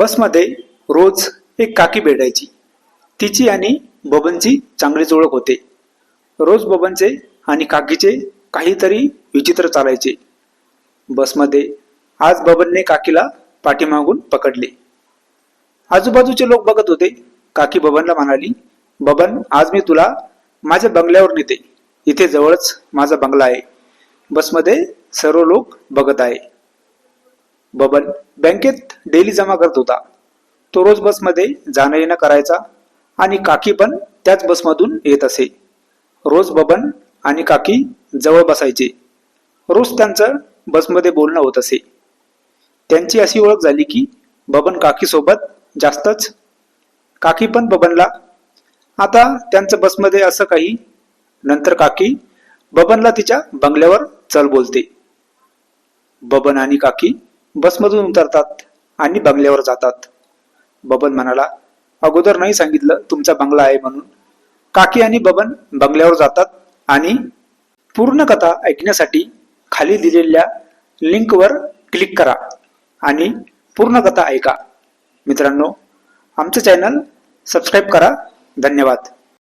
बसमध्ये रोज एक काकी भेटायची. तिची आणि बबनची चांगलीच ओळख होते. रोज बबनचे आणि काकीचे काहीतरी विचित्र चालायचे. बसमध्ये आज बबनने काकीला पाठीमागून पकडले. आजूबाजूचे लोक बघत होते. काकी बबनला म्हणाली, बबन, आज मी तुला माझ्या बंगल्यावर नेते. इथे जवळच माझा बंगला आहे. बसमध्ये सर्व लोक बघत आहे. बबन बँकेत डेली जमा करत होता. तो रोज बसमध्ये जाणं येणं करायचा आणि काकी पण त्याच बसमधून येत असे. रोज बबन आणि काकी जवळ बसायचे. रोज त्यांचं बसमध्ये बोलणं होत असे. त्यांची अशी ओळख झाली की बबन काकी सोबत जास्तच, काकी पण बबनला. आता त्यांचं बसमध्ये असं काही. नंतर काकी बबनला तिच्या बंगल्यावर चल बोलते. बबन आणि काकी बसमधून उतरतात आणि बंगल्यावर जातात. बबन म्हणाला, अगोदर नाही सांगितलं तुमचा बंगला आहे म्हणून. काकी आणि बबन बंगल्यावर जातात आणि पूर्ण कथा ऐकण्यासाठी खाली दिलेल्या लिंकवर क्लिक करा आणि पूर्ण कथा ऐका. मित्रांनो, आमचं चॅनल सबस्क्राईब करा. धन्यवाद.